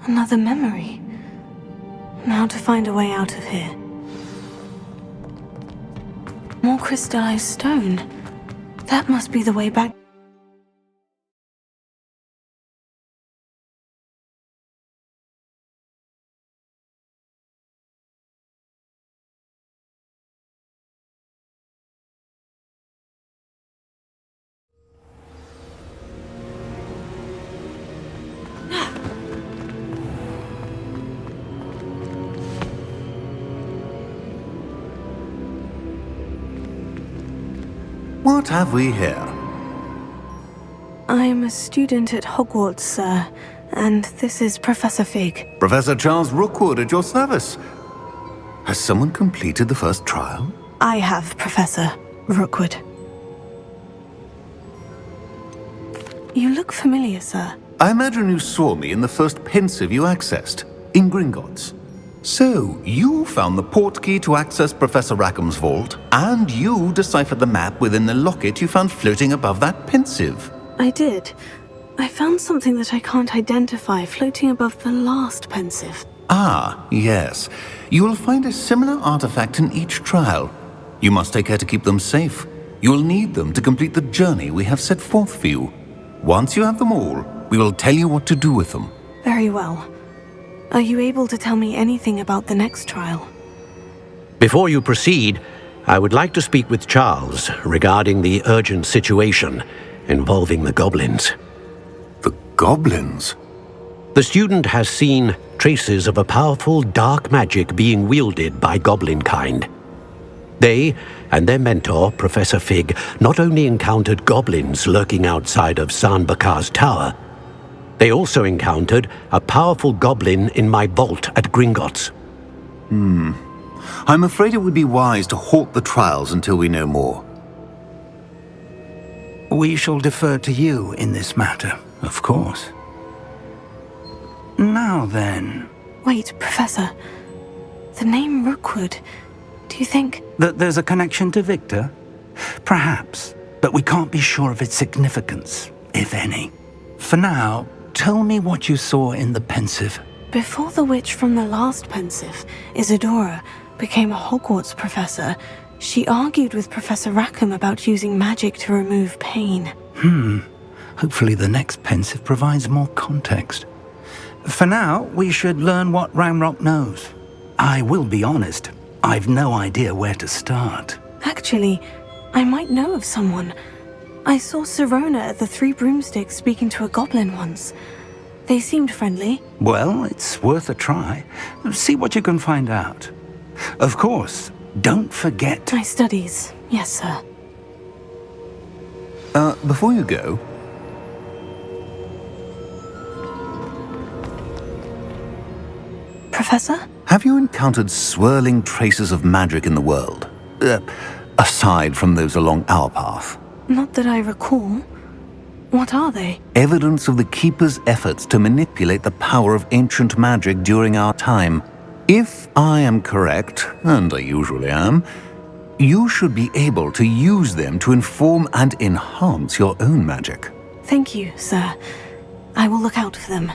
Another memory. Now to find a way out of here. More crystallized stone. That must be the way back. What have we here? I am a student at Hogwarts, sir, and this is Professor Fig. Professor Charles Rookwood at your service. Has someone completed the first trial? I have, Professor Rookwood. You look familiar, sir. I imagine you saw me in the first pensive you accessed, in Gringotts. So, you found the portkey to access Professor Rackham's vault, and you deciphered the map within the locket you found floating above that pensive. I did. I found something that I can't identify floating above the last pensive. Ah, yes. You will find a similar artifact in each trial. You must take care to keep them safe. You will need them to complete the journey we have set forth for you. Once you have them all, we will tell you what to do with them. Very well. Are you able to tell me anything about the next trial? Before you proceed, I would like to speak with Charles regarding the urgent situation involving the goblins. The goblins? The student has seen traces of a powerful dark magic being wielded by goblin kind. They and their mentor, Professor Fig, not only encountered goblins lurking outside of Sanbakar's tower, they also encountered a powerful goblin in my vault at Gringotts. I'm afraid it would be wise to halt the trials until we know more. We shall defer to you in this matter, of course. Now then... Wait, Professor. The name Rookwood. Do you think... That there's a connection to Victor? Perhaps, but we can't be sure of its significance, if any. For now, tell me what you saw in the pensive. Before the witch from the last pensive, Isadora, became a Hogwarts professor, she argued with Professor Rackham about using magic to remove pain. Hopefully the next pensive provides more context. For now, we should learn what Ranrock knows. I will be honest, I've no idea where to start. Actually, I might know of someone. I saw Sirona at the Three Broomsticks speaking to a goblin once. They seemed friendly. Well, it's worth a try. See what you can find out. Of course, don't forget... My studies, yes, sir. Before you go... Professor? Have you encountered swirling traces of magic in the world? Aside from those along our path? Not that I recall. What are they? Evidence of the Keeper's efforts to manipulate the power of ancient magic during our time. If I am correct, and I usually am, you should be able to use them to inform and enhance your own magic. Thank you, sir. I will look out for them.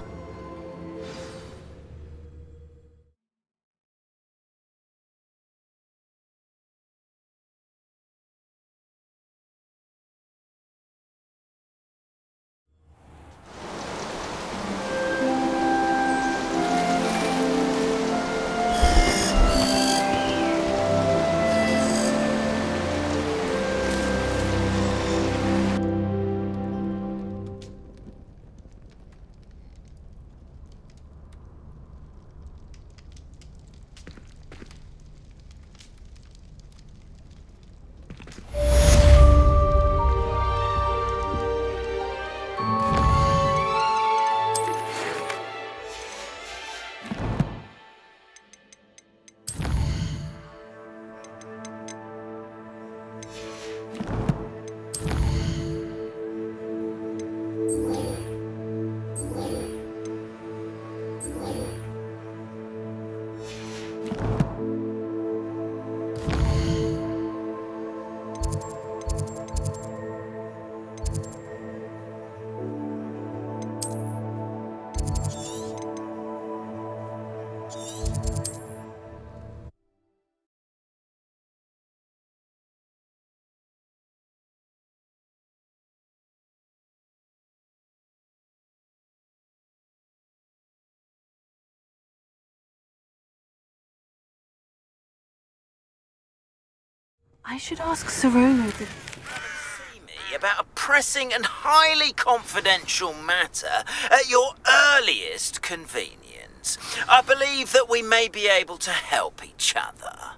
I should ask Soromo the... See me about a pressing and highly confidential matter at your earliest convenience. I believe that we may be able to help each other.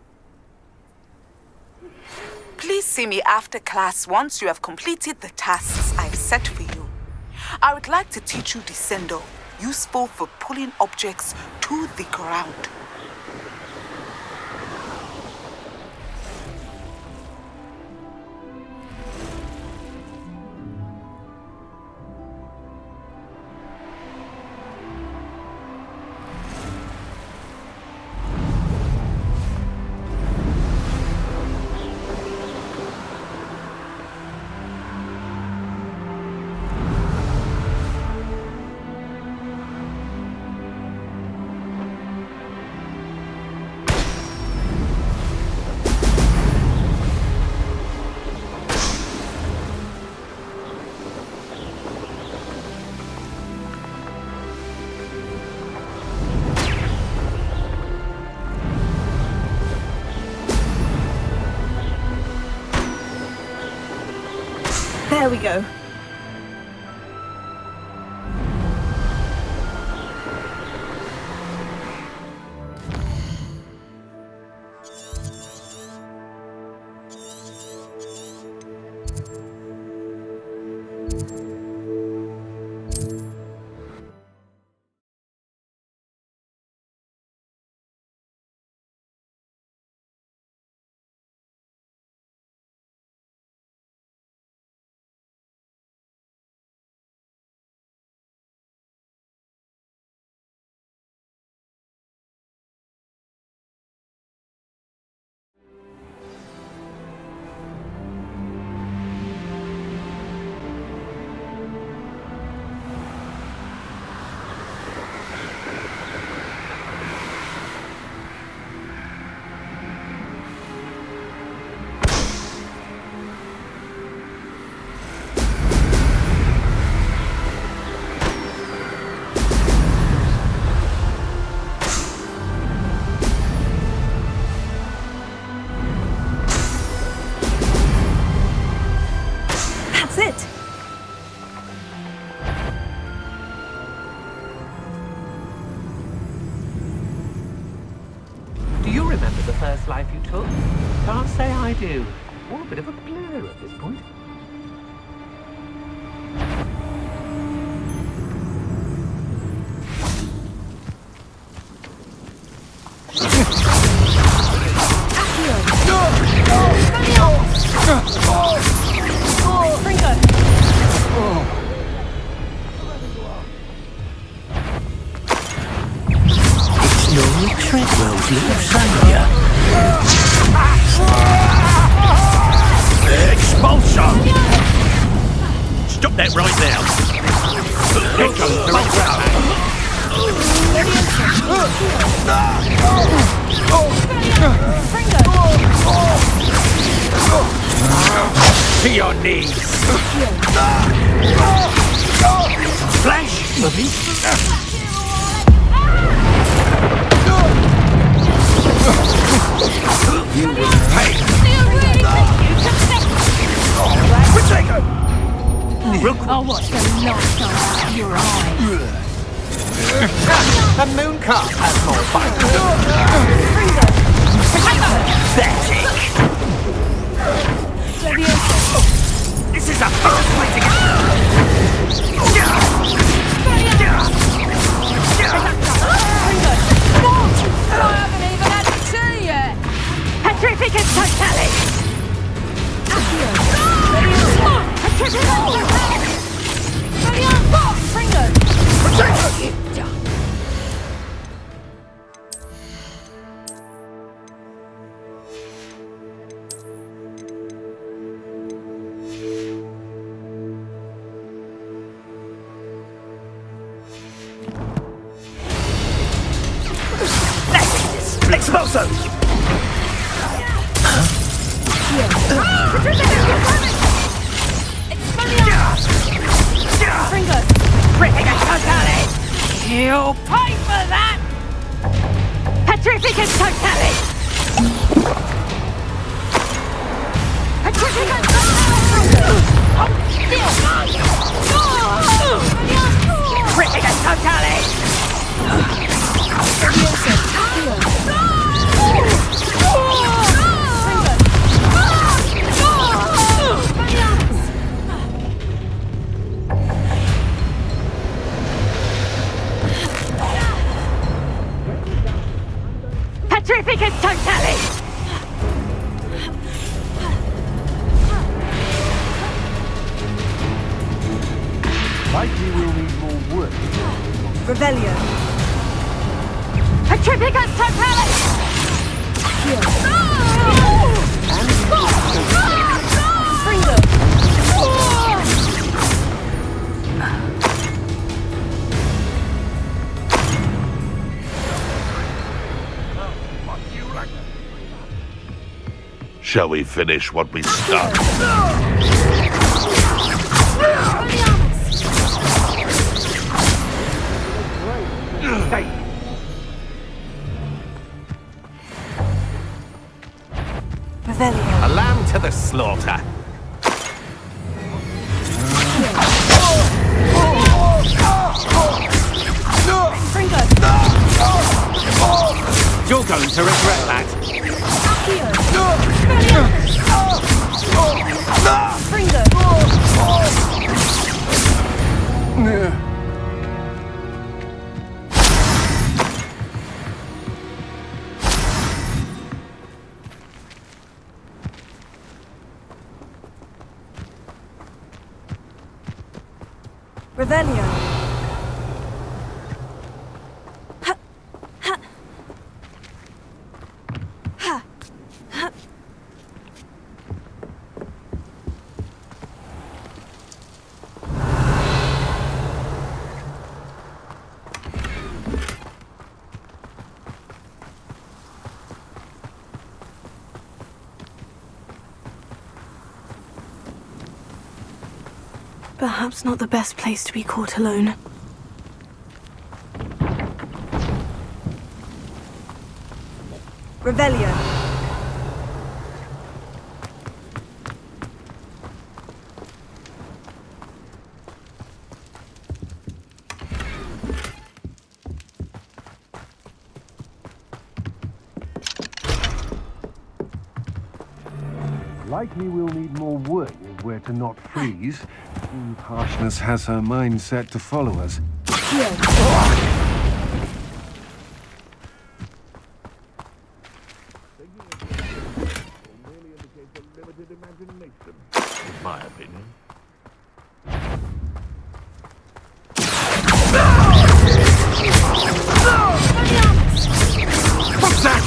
Please see me after class once you have completed the tasks I've set for you. I would like to teach you Descendo, useful for pulling objects to the ground. There we go. That's it! Do you remember the first life you took? Can't say I do. All a bit of a blur at this point. Treadwell's little saviour. Expulsion! Stop that right now! Here comes the to your knees! Flash! Oh, what's the light out of your eyes? The moon calf has more fight. Pathetic! This is a first way to get... I haven't even had a tea yet! Petrificus totalis! Expulso! You'll pay for that! Petrificus totalis! Petrificus Totalis! Likely we'll need more wood. Revelio. Petrificus Totalis! Shall we finish what we started? Revelio. A lamb to the slaughter. You're going to regret that. Revelio. Perhaps not the best place to be caught alone. Revelio. Likely we'll need more wood if we're to not freeze. Harshness has her mind set to follow us. In my opinion. What's that?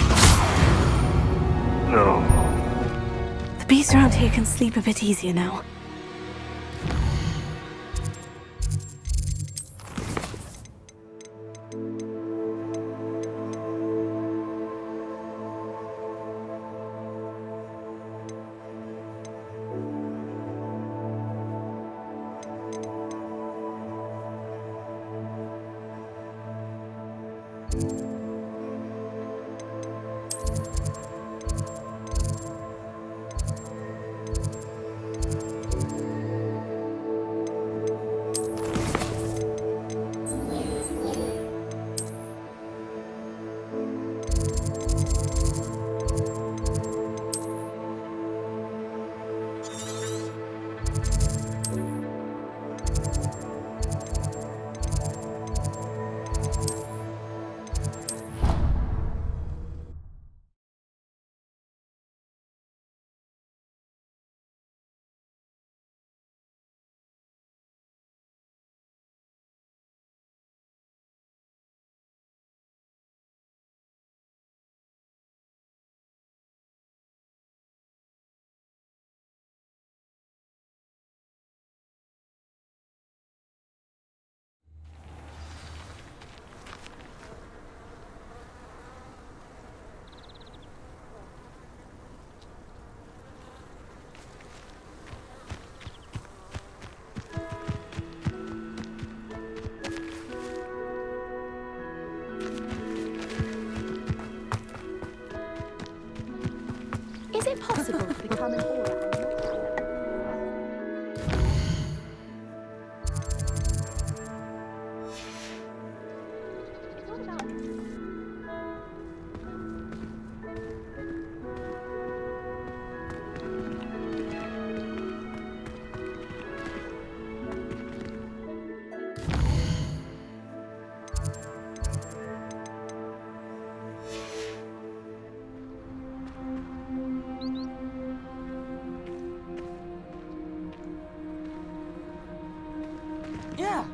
No. The beasts around here can sleep a bit easier now. Is it possible to become an aura? Yeah.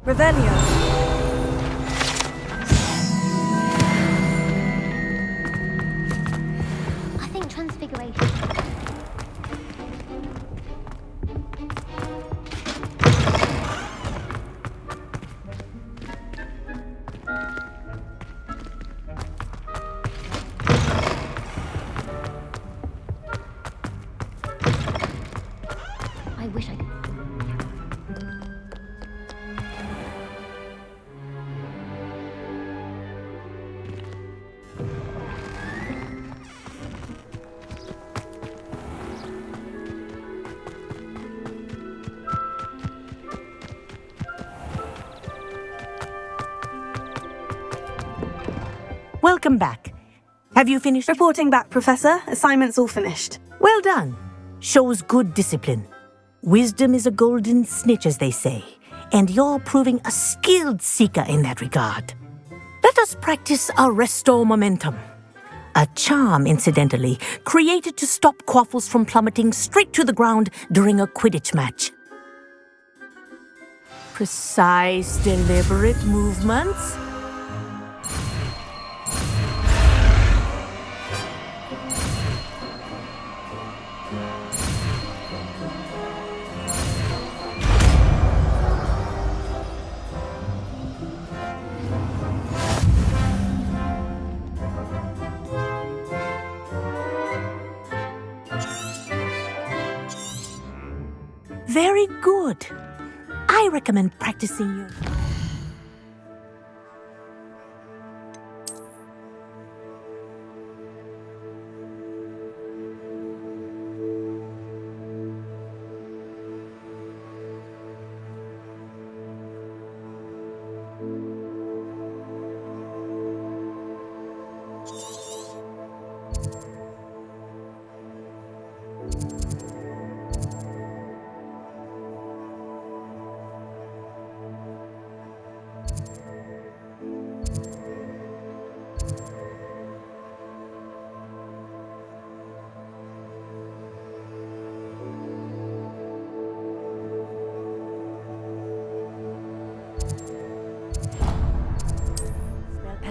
Revelio. I think transfiguration. I wish I could. Welcome back. Have you finished? Reporting back, Professor. Assignment's all finished. Well done. Shows good discipline. Wisdom is a golden snitch, as they say, and you're proving a skilled seeker in that regard. Let us practice Arresto Momentum. A charm, incidentally, created to stop quaffles from plummeting straight to the ground during a Quidditch match. Precise, deliberate movements. Very good. I recommend practicing your...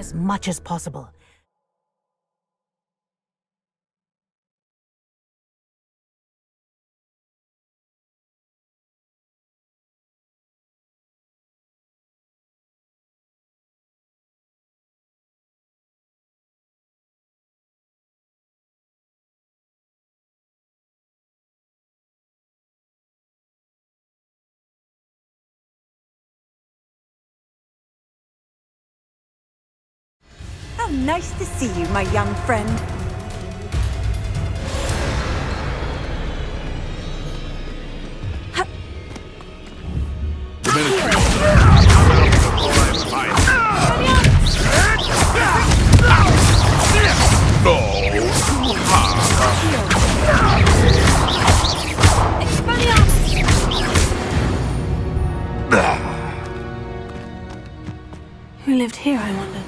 as much as possible. How nice to see you, my young friend. Who lived here, I wonder?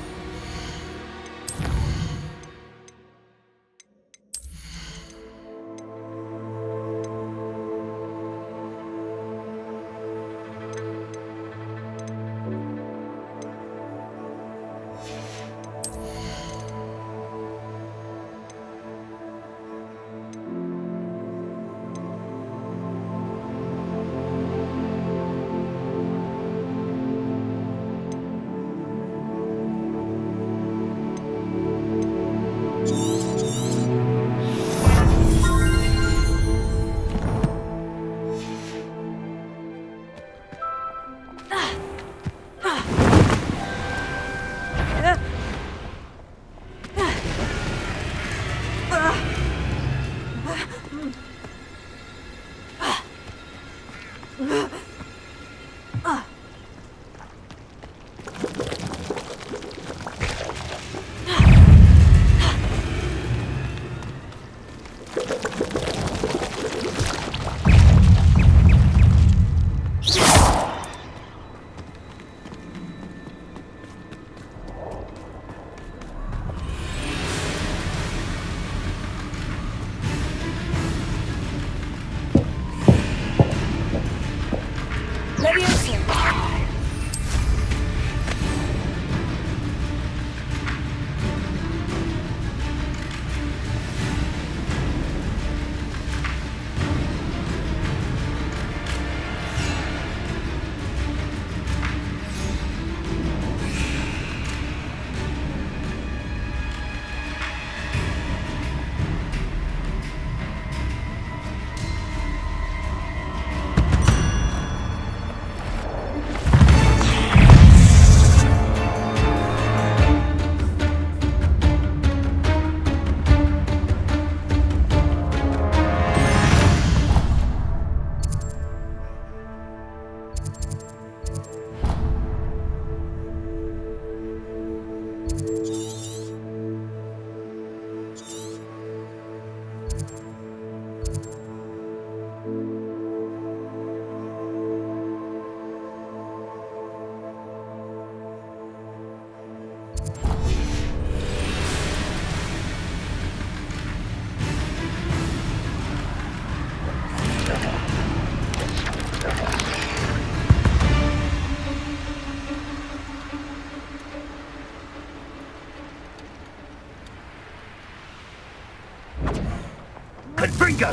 Confringo!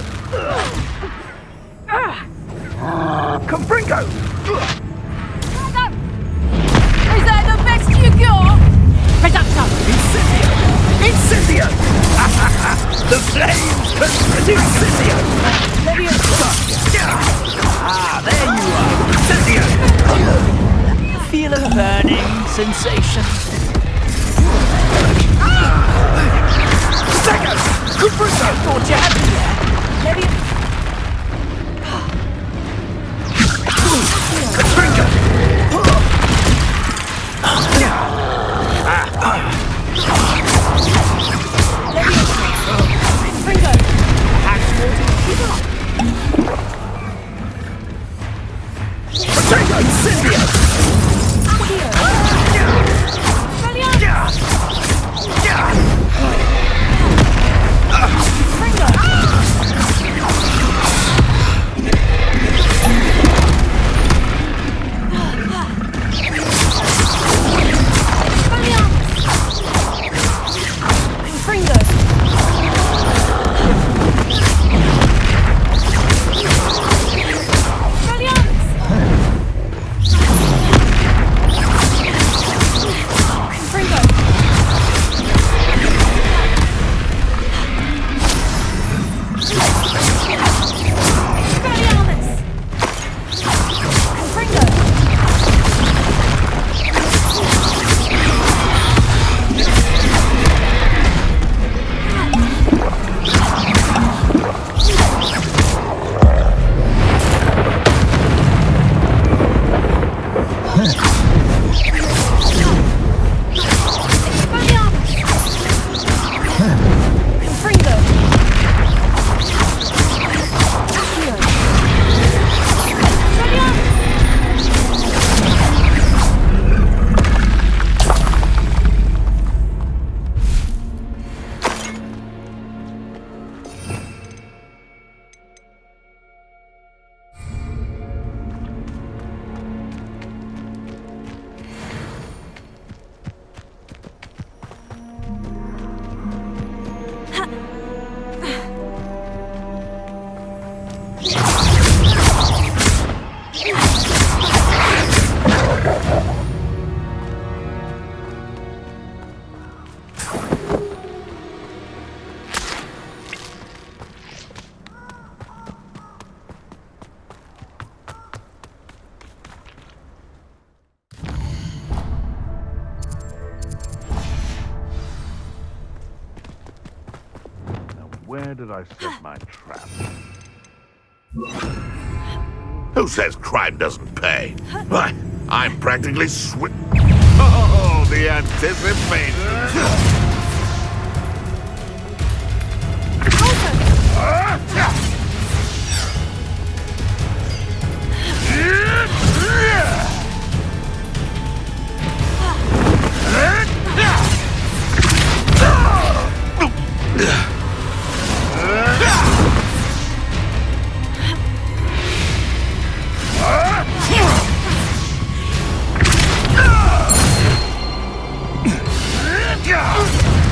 Confringo! Is that the best you got? Reducto! Incendio! Incendio! The flames consume Incendio! There you are! Incendio! Feel a burning sensation? Confringo! Thought you had me there. Confringo! Protego! Incendio! Where did I set my trap? Who says crime doesn't pay? Why, I'm practically Oh, the anticipation!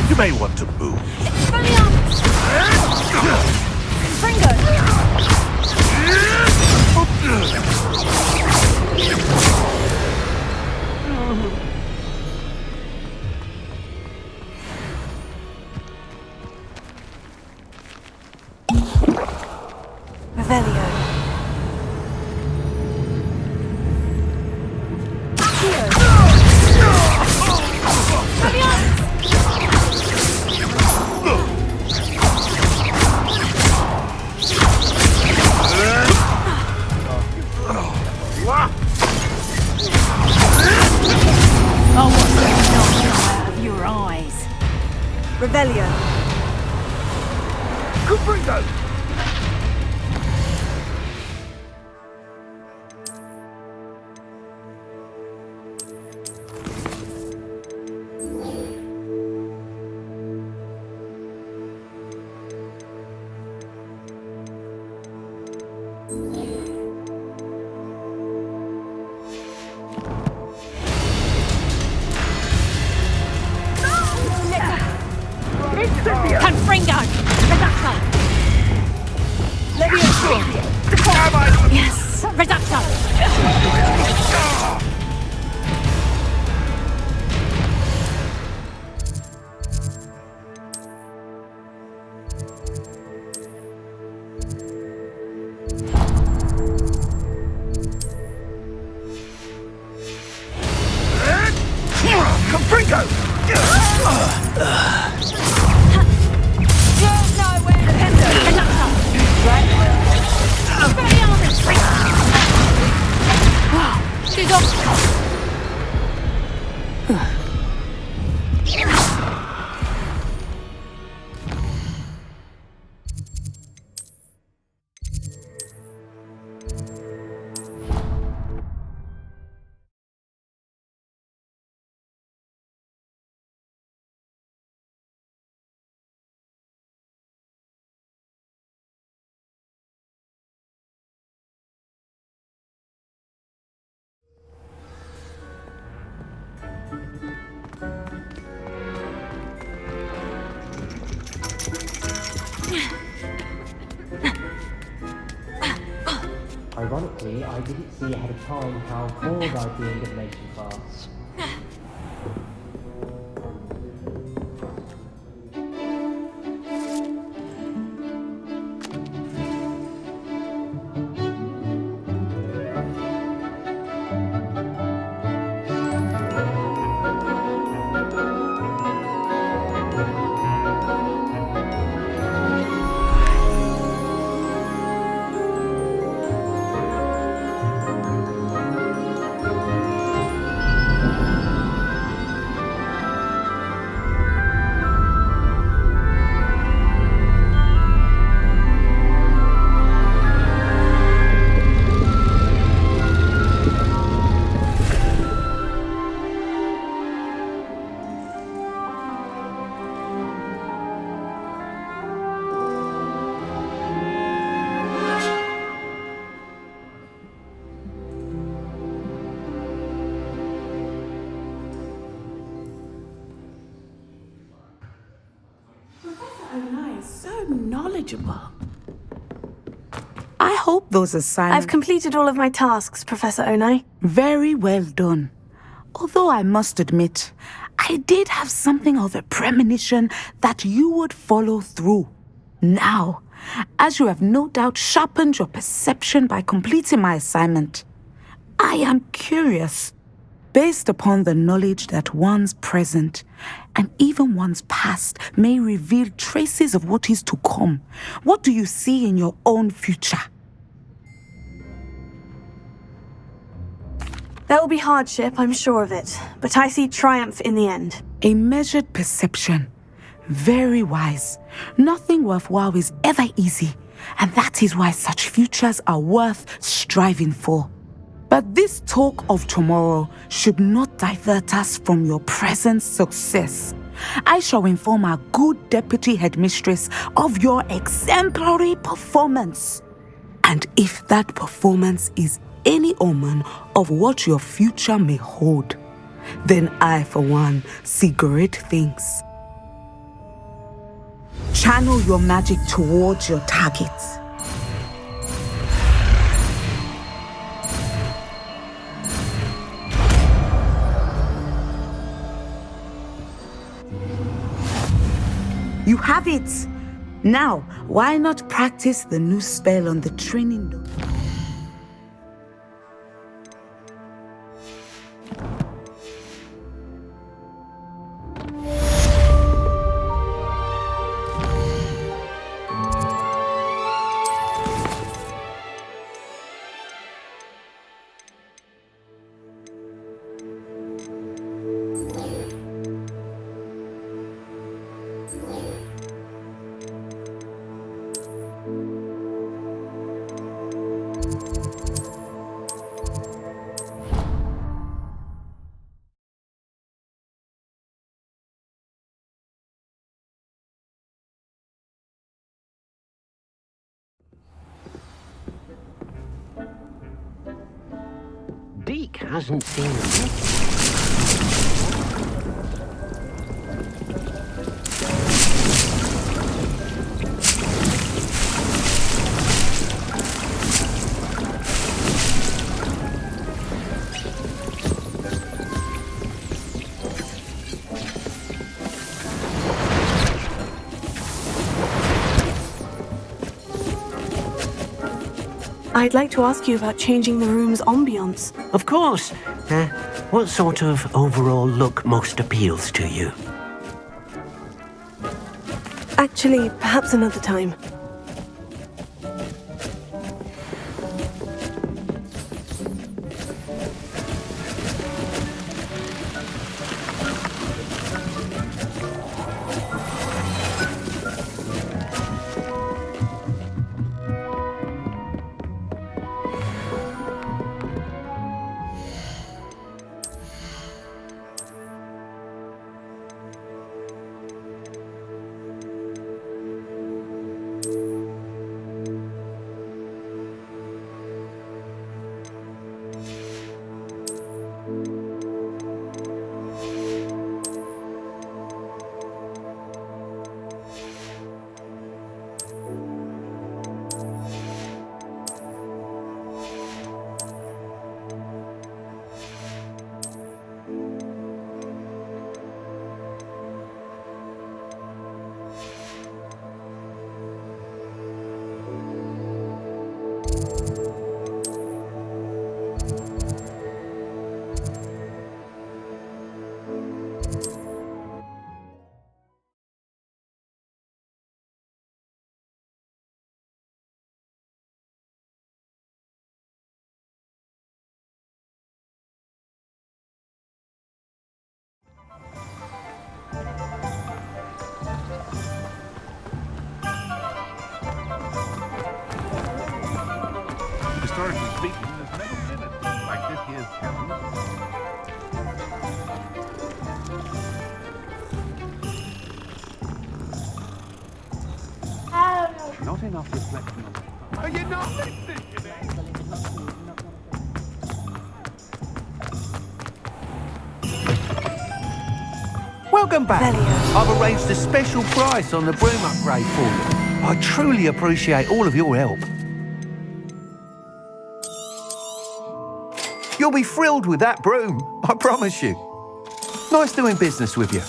You may want to move. Revelio. Oh, what's going on out of your eyes? Revelio. Confringo! Confringo! Reducto! Yes! Reducto! Confringo! Ironically, I didn't see ahead of time how bored I'd be in divination class. So knowledgeable. I hope those assignments... I've completed all of my tasks, Professor Onai. Very well done. Although I must admit, I did have something of a premonition that you would follow through. Now, as you have no doubt sharpened your perception by completing my assignment, I am curious. Based upon the knowledge that one's present and even one's past may reveal traces of what is to come, what do you see in your own future? There will be hardship, I'm sure of it, but I see triumph in the end. A measured perception. Very wise. Nothing worthwhile is ever easy, and that is why such futures are worth striving for. But this talk of tomorrow should not divert us from your present success. I shall inform our good deputy headmistress of your exemplary performance. And if that performance is any omen of what your future may hold, then I, for one, see great things. Channel your magic towards your target. You have it! Now, why not practice the new spell on the training door? Deke hasn't seen it. I'd like to ask you about changing the room's ambiance. Of course. What sort of overall look most appeals to you? Actually, perhaps another time. Historically speaking, there's never been a thing like this here's heaven. Not enough reflection on the... Are you not listening to me? Welcome back. I've arranged a special price on the broom upgrade for you. I truly appreciate all of your help. You'll be thrilled with that broom, I promise you. Nice doing business with you.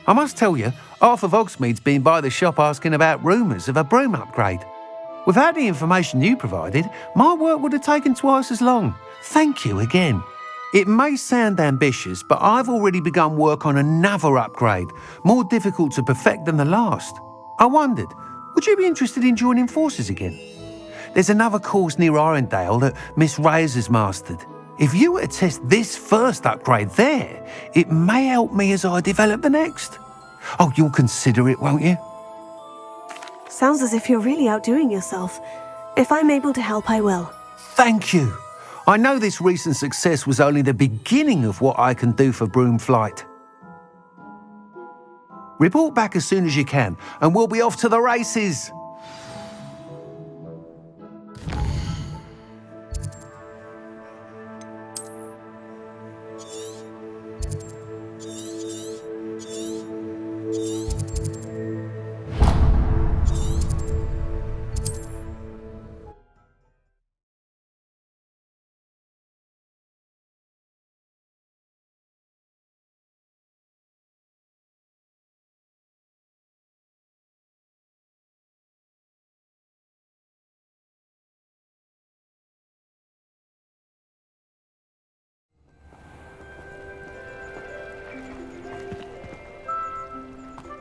I must tell you, half of Hogsmeade's been by the shop asking about rumours of a broom upgrade. Without the information you provided, my work would have taken twice as long. Thank you again. It may sound ambitious, but I've already begun work on another upgrade, more difficult to perfect than the last. I wondered, would you be interested in joining forces again? There's another course near Irondale that Miss Reyes has mastered. If you were to test this first upgrade there, it may help me as I develop the next. Oh, you'll consider it, won't you? Sounds as if you're really outdoing yourself. If I'm able to help, I will. Thank you. I know this recent success was only the beginning of what I can do for Broomflight. Report back as soon as you can, and we'll be off to the races.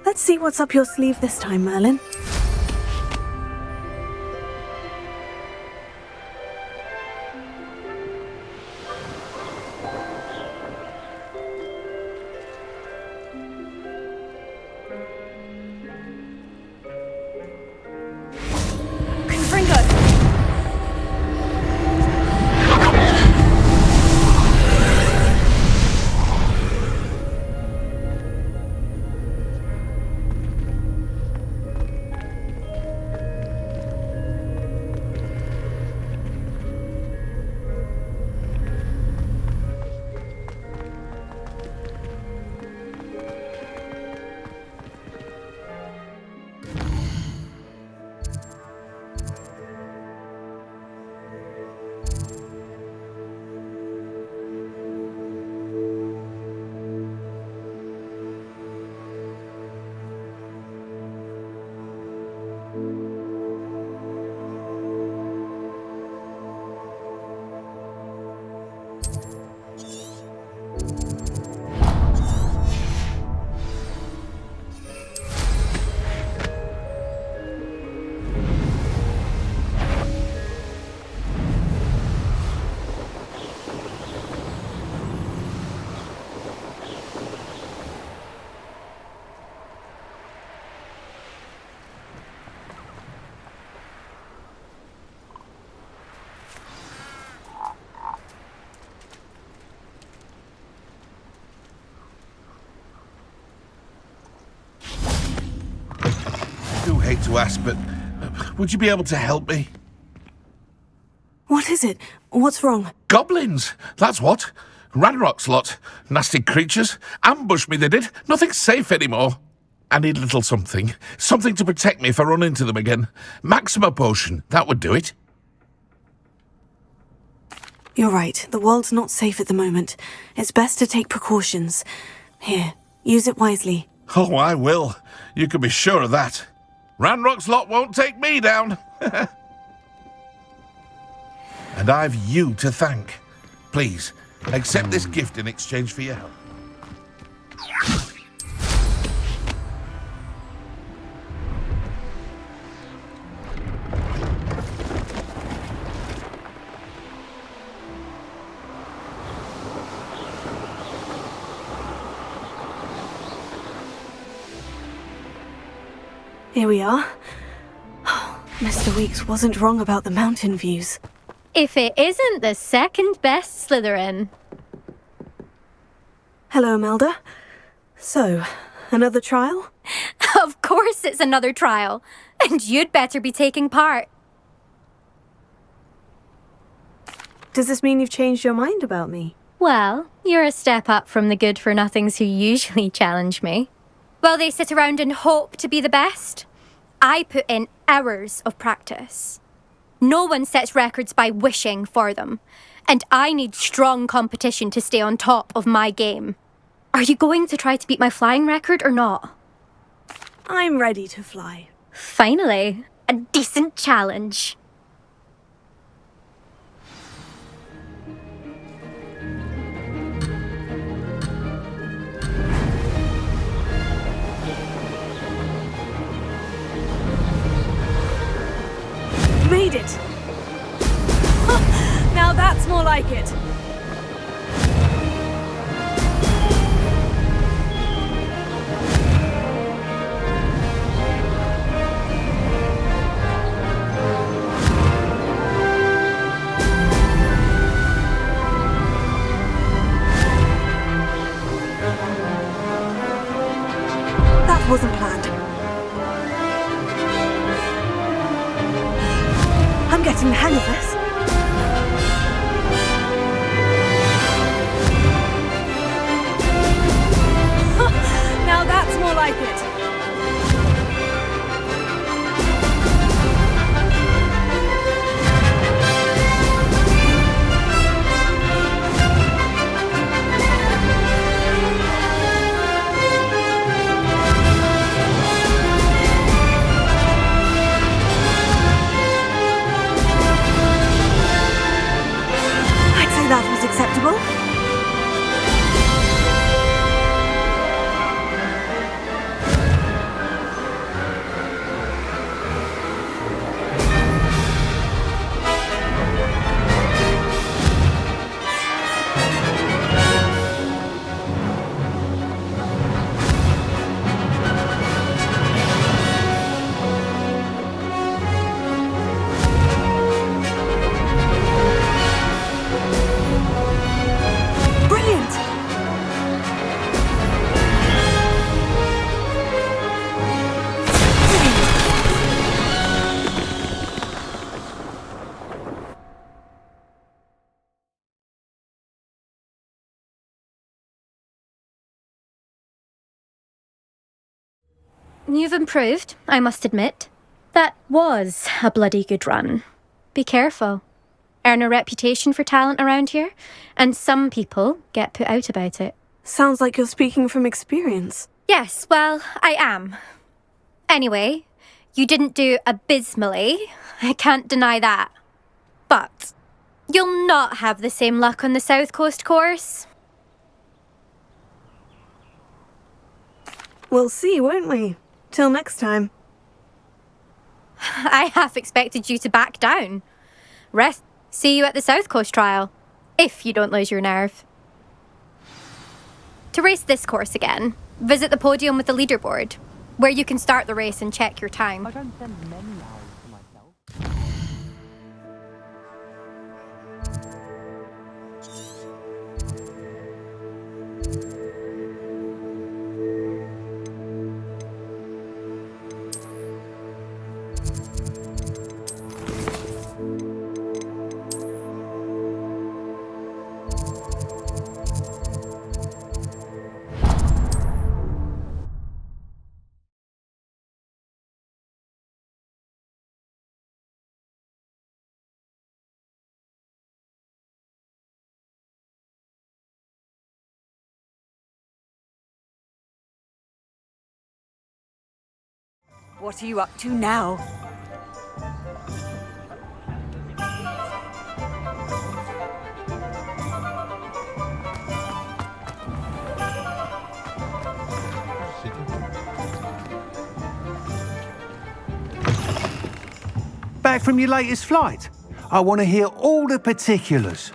Let's see what's up your sleeve this time, Merlin. I do hate to ask, but would you be able to help me? What is it? What's wrong? Goblins! That's what. Ranrock's lot. Nasty creatures. Ambushed me, they did. Nothing's safe anymore. I need a little something. Something to protect me if I run into them again. Maxima potion. That would do it. You're right. The world's not safe at the moment. It's best to take precautions. Here, use it wisely. Oh, I will. You can be sure of that. Ranrock's lot won't take me down. And I've you to thank. Please, accept this gift in exchange for your help. Here we are. Mr. Weeks wasn't wrong about the mountain views. If it isn't the second best Slytherin. Hello, Imelda. So, another trial? Of course it's another trial. And you'd better be taking part. Does this mean you've changed your mind about me? Well, you're a step up from the good-for-nothings who usually challenge me. While they sit around and hope to be the best, I put in hours of practice. No one sets records by wishing for them, and I need strong competition to stay on top of my game. Are you going to try to beat my flying record or not? I'm ready to fly. Finally. a decent challenge. Made it! Now that's more like it. That wasn't planned. I'm getting the hang of this. Now that's more like it. I'd say that was acceptable. Brilliant! You've improved, I must admit. That was a bloody good run. Be careful. Earn a reputation for talent around here, and some people get put out about it. Sounds like you're speaking from experience. Yes, well, I am. Anyway, you didn't do abysmally. I can't deny that. But you'll not have the same luck on the South Coast course. We'll see, won't we? Till next time. I half expected you to back down. Rest. See you at the South Coast trial, if you don't lose your nerve. To race this course again, visit the podium with the leaderboard, where you can start the race and check your time. I don't send many hours to myself. What are you up to now? Back from your latest flight? I want to hear all the particulars.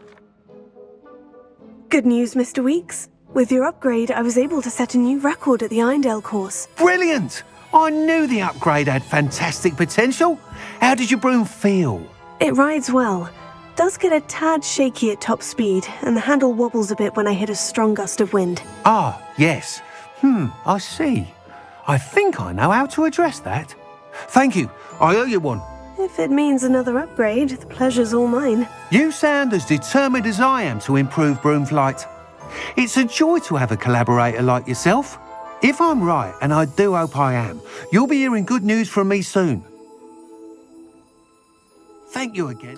Good news, Mr. Weeks. With your upgrade, I was able to set a new record at the Irondale course. Brilliant! I knew the upgrade had fantastic potential. How did your broom feel? It rides well. Does get a tad shaky at top speed, and the handle wobbles a bit when I hit a strong gust of wind. Ah, yes. I see. I think I know how to address that. Thank you. I owe you one. If it means another upgrade, the pleasure's all mine. You sound as determined as I am to improve broom flight. It's a joy to have a collaborator like yourself. If I'm right, and I do hope I am, you'll be hearing good news from me soon. Thank you again.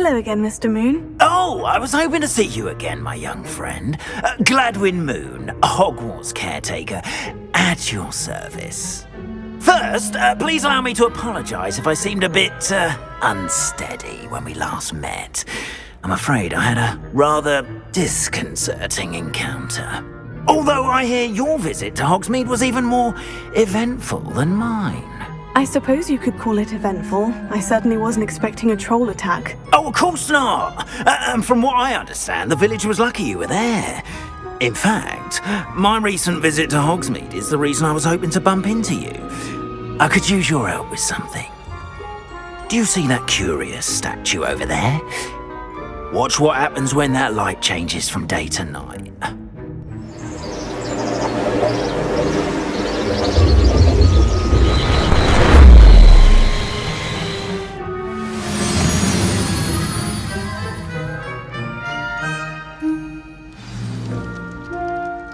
Hello again, Mr. Moon. Oh, I was hoping to see you again, my young friend. Gladwin Moon, Hogwarts caretaker, at your service. First, please allow me to apologise if I seemed a bit unsteady when we last met. I'm afraid I had a rather disconcerting encounter. Although I hear your visit to Hogsmeade was even more eventful than mine. I suppose you could call it eventful. I certainly wasn't expecting a troll attack. Oh, of course not! And from what I understand, the village was lucky you were there. In fact, my recent visit to Hogsmeade is the reason I was hoping to bump into you. I could use your help with something. Do you see that curious statue over there? Watch what happens when that light changes from day to night.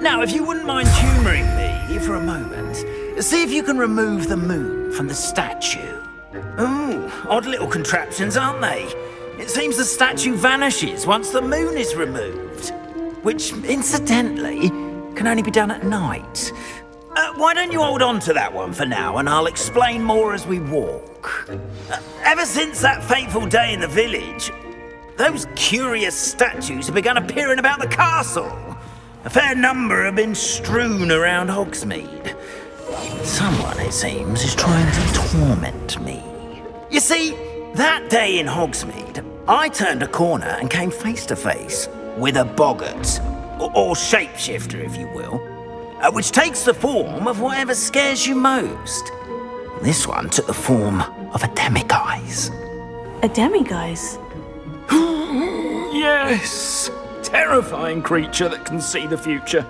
Now, if you wouldn't mind humouring me for a moment, see if you can remove the moon from the statue. Ooh, odd little contraptions, aren't they? It seems the statue vanishes once the moon is removed, which, incidentally, can only be done at night. Why don't you hold on to that one for now, and I'll explain more as we walk. Ever since that fateful day in the village, those curious statues have begun appearing about the castle. A fair number have been strewn around Hogsmeade. Someone, it seems, is trying to torment me. You see, that day in Hogsmeade, I turned a corner and came face to face with a boggart, or shapeshifter, if you will, which takes the form of whatever scares you most. This one took the form of a demiguise. A demiguise? Yes! Terrifying creature that can see the future.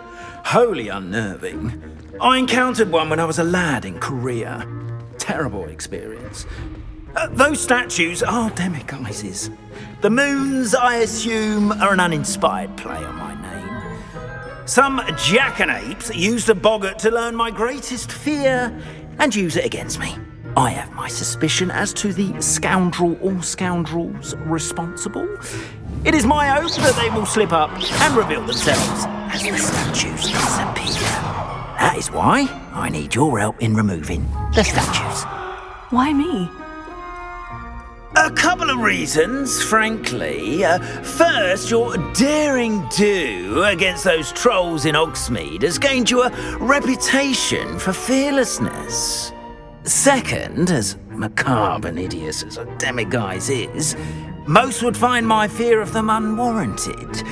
Wholly unnerving. I encountered one when I was a lad in Korea. Terrible experience. Those statues are demiguises. The moons, I assume, are an uninspired play on my name. Some jackanapes used a boggart to learn my greatest fear and use it against me. I have my suspicion as to the scoundrel or scoundrels responsible. It is my hope that they will slip up and reveal themselves as the statues disappear. That is why I need your help in removing the statues. Why me? A couple of reasons, frankly. First, your daring do against those trolls in Hogsmeade has gained you a reputation for fearlessness. Second, as macabre and hideous as a demiguise is, most would find my fear of them unwarranted.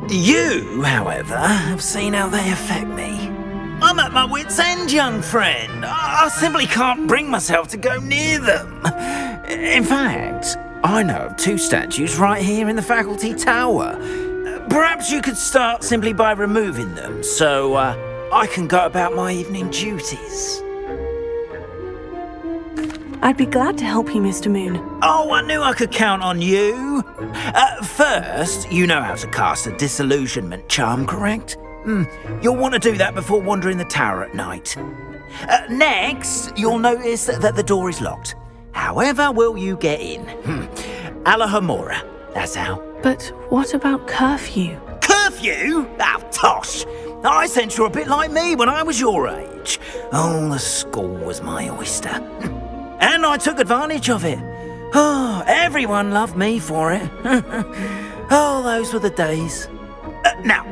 You, however, have seen how they affect me. I'm at my wit's end, young friend. I simply can't bring myself to go near them. In fact, I know of two statues right here in the faculty tower. Perhaps you could start simply by removing them, so I can go about my evening duties. I'd be glad to help you, Mr. Moon. Oh, I knew I could count on you. First, you know how to cast a disillusionment charm, correct? You'll want to do that before wandering the tower at night. Next, you'll notice that the door is locked. However will you get in? Alahomora, that's how. But what about curfew? Curfew? Ah, tosh! I sense you're a bit like me when I was your age. Oh, the school was my oyster. And I took advantage of it. Oh, everyone loved me for it. Oh, those were the days. Now,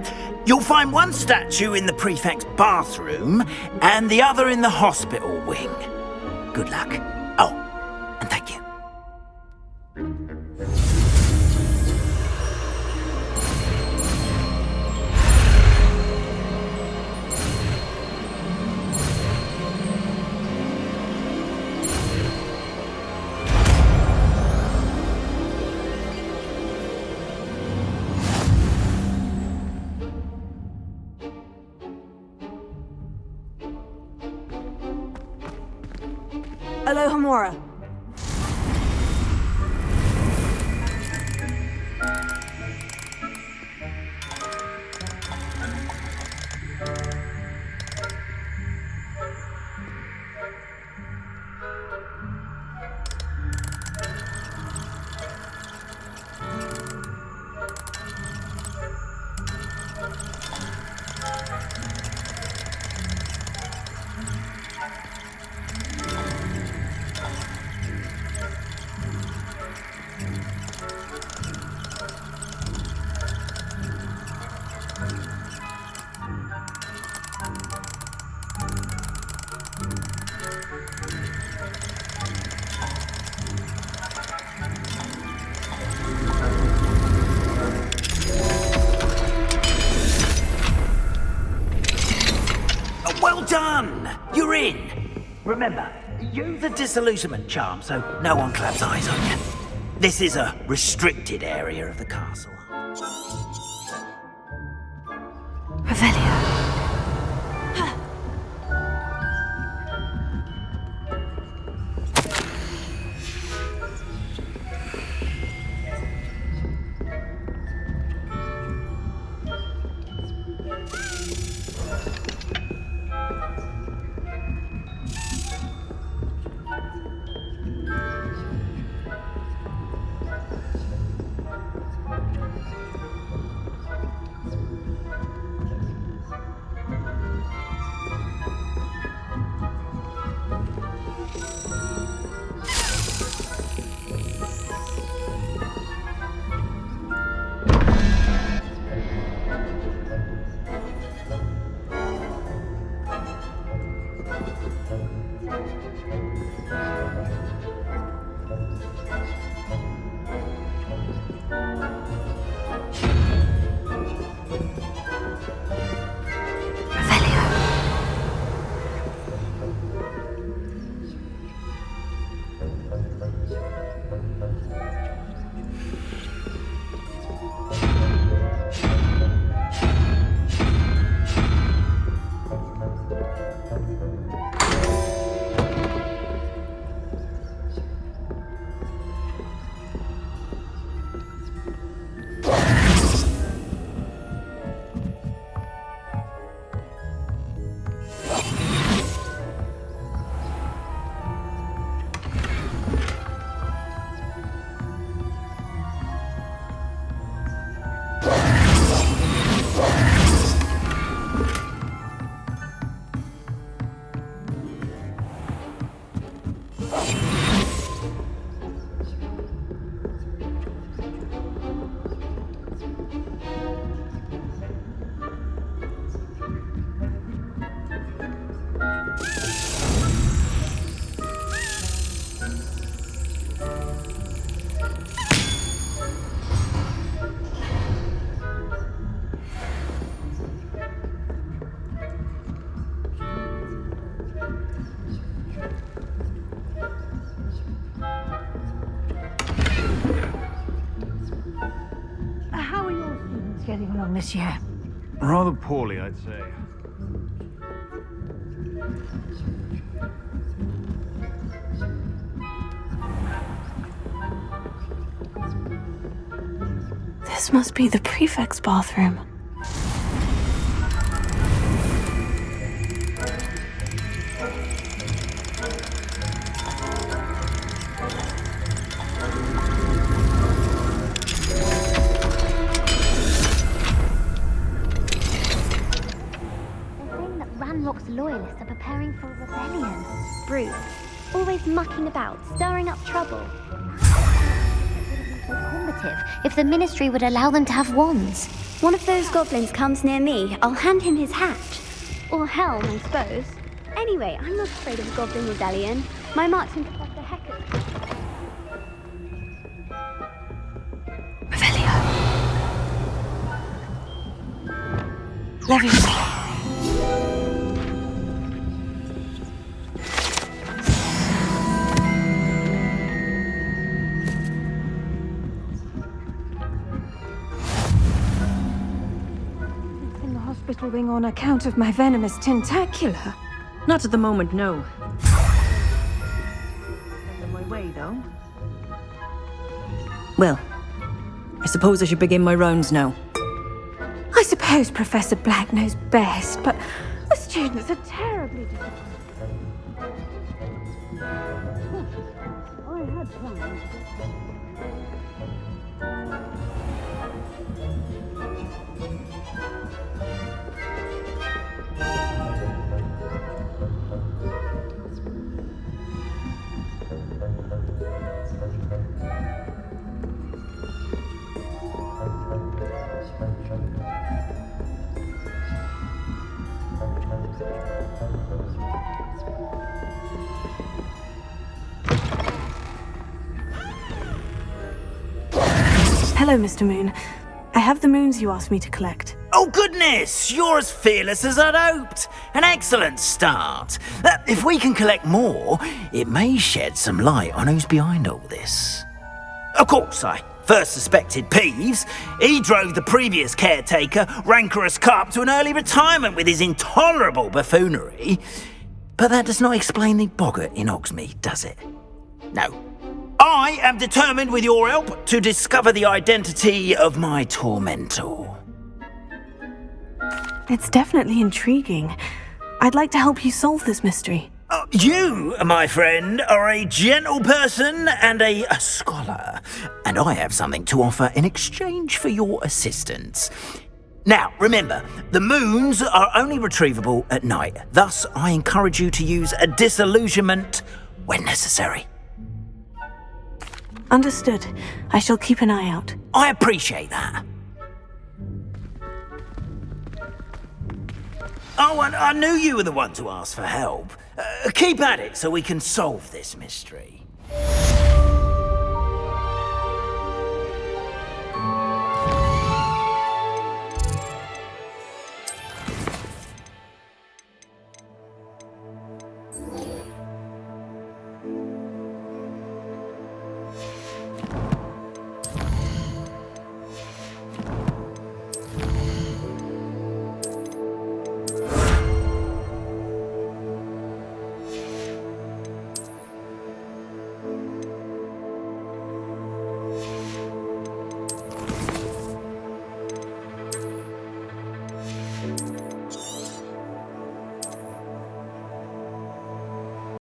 you'll find one statue in the prefect's bathroom and the other in the hospital wing. Good luck. Oh, and thank you. Alohomora. done! You're in! Remember, use the disillusionment charm so no one claps eyes on you. This is a restricted area of the castle. Revelio. Getting along this year? Rather poorly, I'd say. This must be the prefect's bathroom. Ranrock's loyalists are preparing for a rebellion. Brute. Always mucking about, stirring up trouble. So combative if the Ministry would allow them to have wands. One of those goblins comes near me, I'll hand him his hat. Or helm, I suppose. Anyway, I'm not afraid of a goblin rebellion. My marksman Professor Heckett. Revelio. Leviosa. Hospital wing on account of my venomous tentacular. Not at the moment, no. On my way, though. Well, I suppose I should begin my rounds now. I suppose Professor Black knows best, but the students are terribly difficult. I had plans. Hello, Mr. Moon. I have the moons you asked me to collect. Oh goodness, you're as fearless as I'd hoped. An excellent start. If we can collect more, it may shed some light on who's behind all this. Of course, I first suspected Peeves. He drove the previous caretaker, Rancorous Carp, to an early retirement with his intolerable buffoonery. But that does not explain the boggart in Hogsmeade, does it? No. I am determined, with your help, to discover the identity of my tormentor. It's definitely intriguing. I'd like to help you solve this mystery. You, my friend, are a gentle person and a scholar, and I have something to offer in exchange for your assistance. Now, remember, the moons are only retrievable at night. Thus, I encourage you to use a disillusionment when necessary. Understood. I shall keep an eye out. I appreciate that. Oh, and I knew you were the one to ask for help. Keep at it so we can solve this mystery.